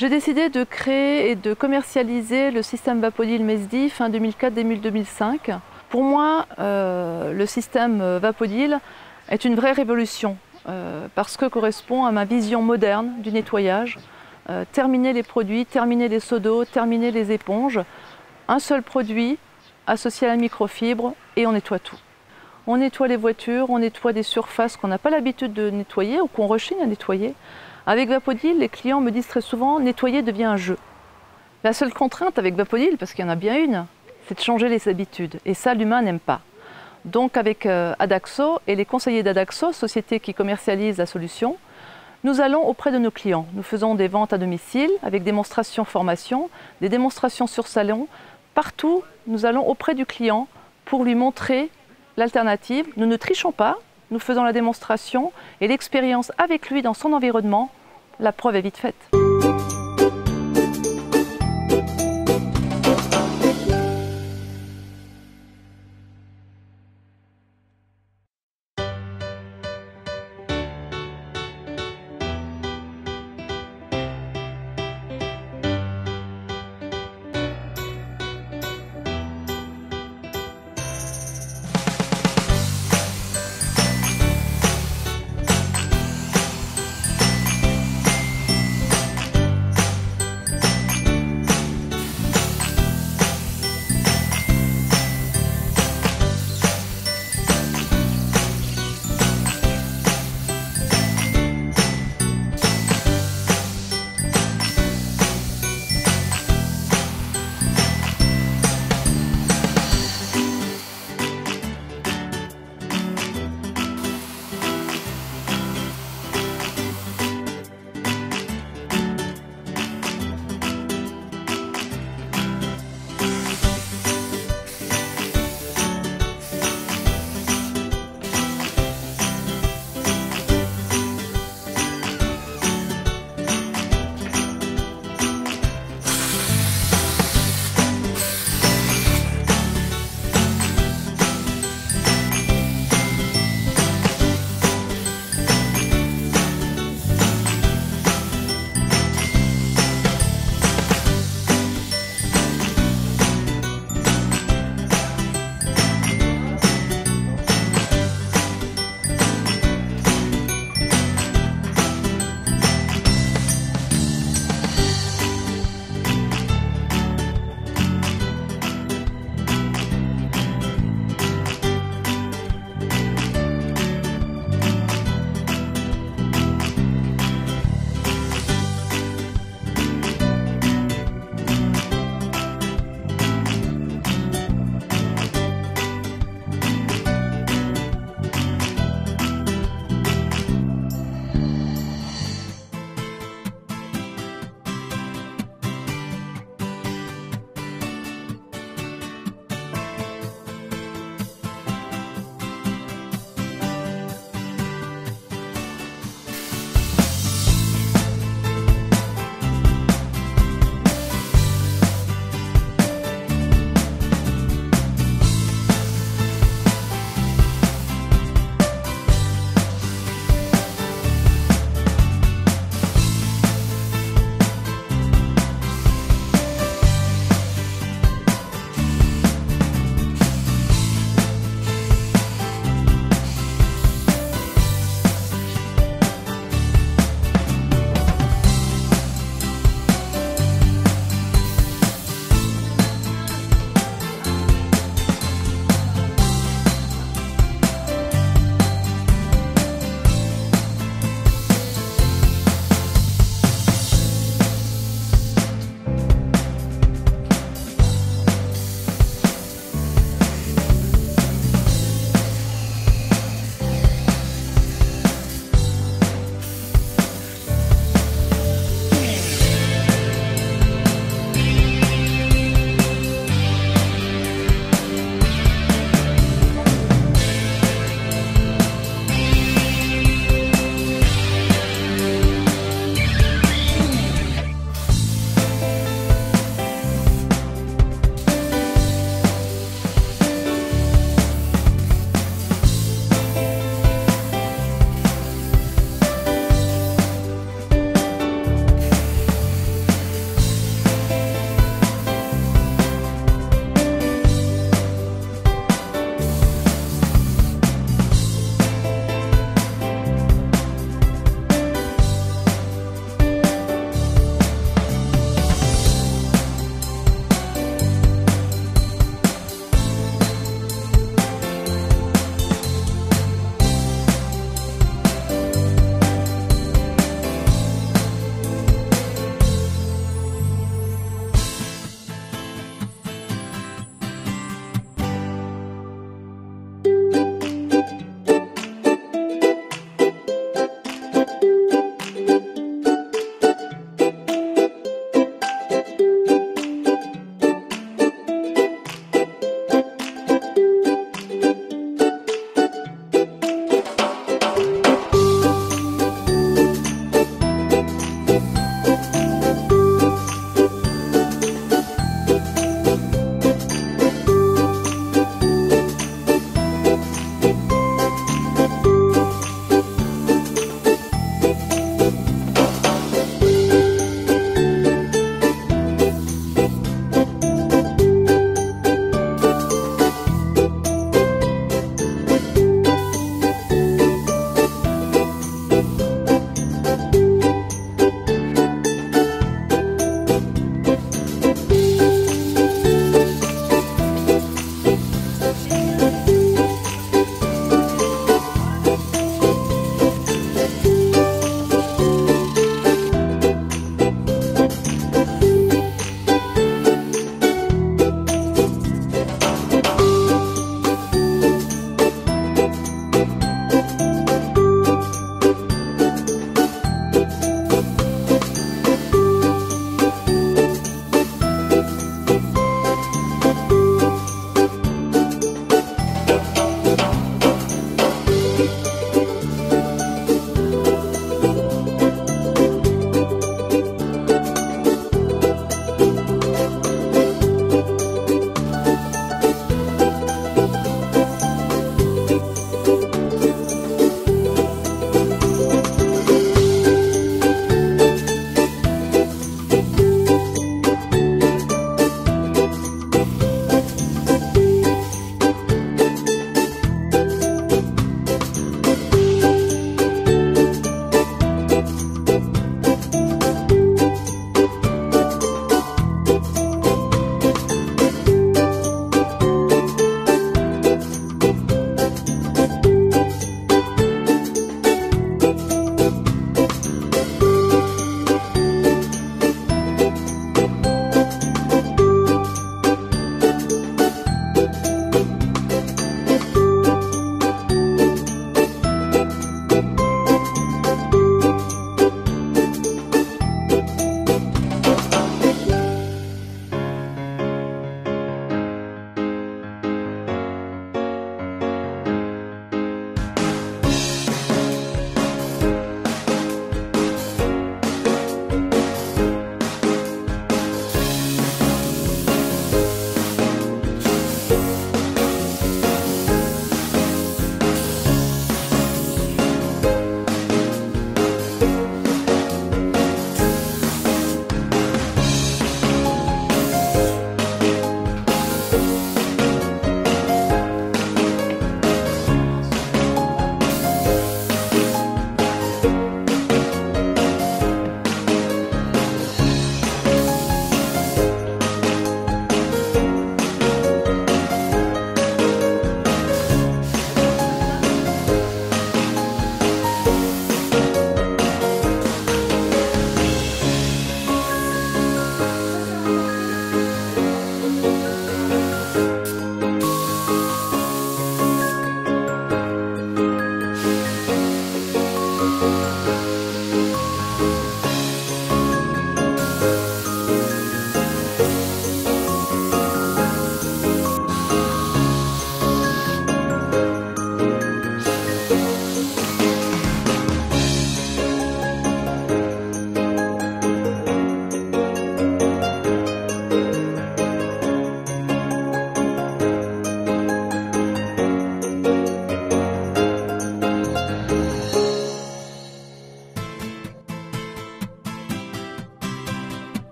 J'ai décidé de créer et de commercialiser le système Vapodil Mesdi fin 2004-2005. Pour moi, le système Vapodil est une vraie révolution parce que correspond à ma vision moderne du nettoyage. Terminer les produits, terminer les seaux d'eau, terminer les éponges. Un seul produit associé à la microfibre et on nettoie tout. On nettoie les voitures, on nettoie des surfaces qu'on n'a pas l'habitude de nettoyer ou qu'on rechigne à nettoyer. Avec Vapodil, les clients me disent très souvent « nettoyer devient un jeu ». La seule contrainte avec Vapodil, parce qu'il y en a bien une, c'est de changer les habitudes. Et ça, l'humain n'aime pas. Donc avec Adaxo et les conseillers d'Adaxo, société qui commercialise la solution, nous allons auprès de nos clients. Nous faisons des ventes à domicile avec démonstrations formation, des démonstrations sur salon. Partout, nous allons auprès du client pour lui montrer l'alternative. Nous ne trichons pas, nous faisons la démonstration et l'expérience avec lui dans son environnement. La preuve est vite faite.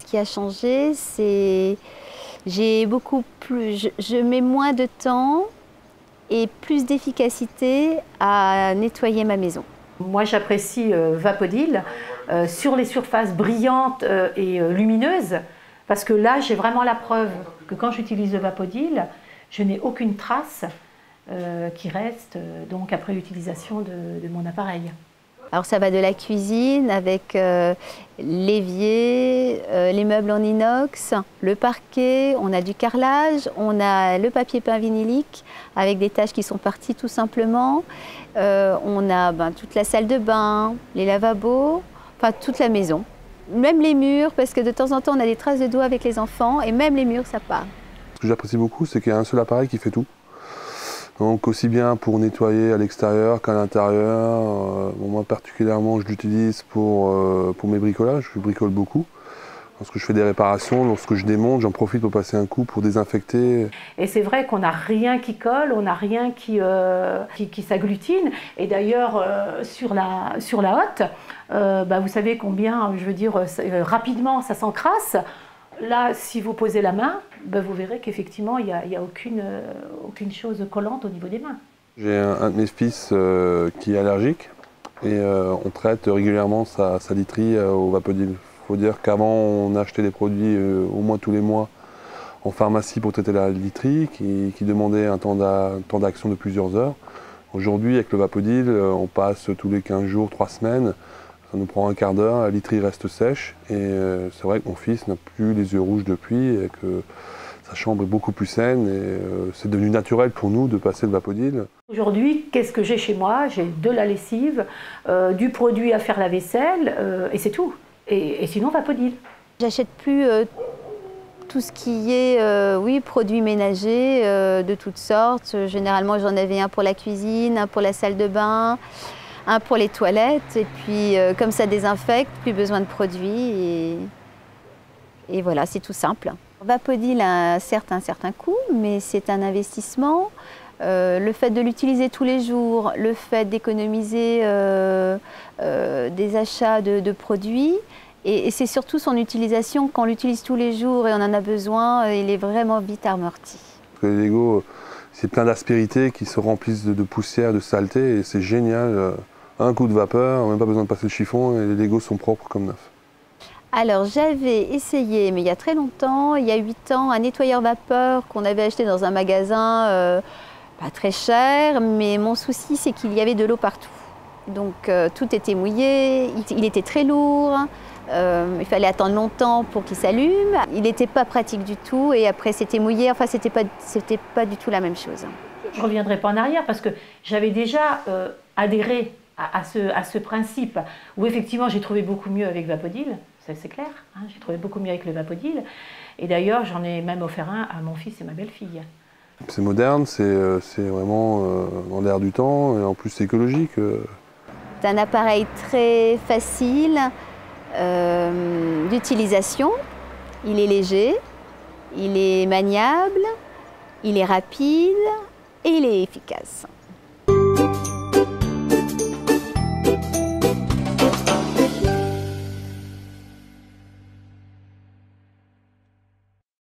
qui a changé, c'est j'ai beaucoup plus, je mets moins de temps et plus d'efficacité à nettoyer ma maison. Moi, j'apprécie Vapodil sur les surfaces brillantes et lumineuses, parce que là, j'ai vraiment la preuve que quand j'utilise le Vapodil, je n'ai aucune trace qui reste donc après l'utilisation de mon appareil. Alors ça va de la cuisine avec l'évier, les meubles en inox, le parquet, on a du carrelage, on a le papier peint vinylique avec des taches qui sont parties tout simplement. On a toute la salle de bain, les lavabos, enfin toute la maison. Même les murs, parce que de temps en temps on a des traces de doigts avec les enfants et même les murs ça part. Ce que j'apprécie beaucoup, c'est qu'il y a un seul appareil qui fait tout. Donc aussi bien pour nettoyer à l'extérieur qu'à l'intérieur. Moi particulièrement je l'utilise pour mes bricolages, je bricole beaucoup. Lorsque je fais des réparations, lorsque je démonte, j'en profite pour passer un coup pour désinfecter. Et c'est vrai qu'on n'a rien qui colle, on n'a rien qui s'agglutine. Et d'ailleurs, sur la hotte, vous savez combien, je veux dire, rapidement ça s'encrasse. Là, si vous posez la main, vous verrez qu'effectivement, il n'y a aucune chose collante au niveau des mains. J'ai un de mes fils qui est allergique et on traite régulièrement sa literie au Vapodil. Il faut dire qu'avant, on achetait des produits au moins tous les mois en pharmacie pour traiter la literie qui demandait un temps d'action de plusieurs heures. Aujourd'hui, avec le Vapodil, on passe tous les 15 jours, 3 semaines. Ça nous prend un quart d'heure, la literie reste sèche et c'est vrai que mon fils n'a plus les yeux rouges depuis et que sa chambre est beaucoup plus saine et c'est devenu naturel pour nous de passer le Vapodil. Aujourd'hui, qu'est-ce que j'ai chez moi? J'ai de la lessive, du produit à faire la vaisselle et c'est tout. Et sinon, Vapodil. J'achète plus tout ce qui est produits ménagers de toutes sortes. Généralement, j'en avais un pour la cuisine, un pour la salle de bain, un pour les toilettes. Et puis, comme ça désinfecte, plus besoin de produits. Et voilà, c'est tout simple. Vapodil a certes un certain coût, mais c'est un investissement. Le fait de l'utiliser tous les jours, le fait d'économiser des achats de produits, et c'est surtout son utilisation, quand on l'utilise tous les jours et on en a besoin, il est vraiment vite amorti. Les Lego, c'est plein d'aspérités qui se remplissent de poussière, de saleté et c'est génial. Un coup de vapeur, même pas besoin de passer le chiffon et les Legos sont propres comme neufs. Alors j'avais essayé, mais il y a très longtemps, il y a 8 ans, un nettoyeur vapeur qu'on avait acheté dans un magasin pas très cher, mais mon souci c'est qu'il y avait de l'eau partout. Donc tout était mouillé, il était très lourd, il fallait attendre longtemps pour qu'il s'allume. Il n'était pas pratique du tout et après c'était mouillé, enfin c'était pas du tout la même chose. Je ne reviendrai pas en arrière parce que j'avais déjà adhéré à ce principe où effectivement j'ai trouvé beaucoup mieux avec Vapodil, c'est clair, hein, j'ai trouvé beaucoup mieux avec le Vapodil et d'ailleurs j'en ai même offert un à mon fils et ma belle-fille. C'est moderne, c'est vraiment dans l'air du temps et en plus c'est écologique. C'est un appareil très facile d'utilisation, il est léger, il est maniable, il est rapide et il est efficace.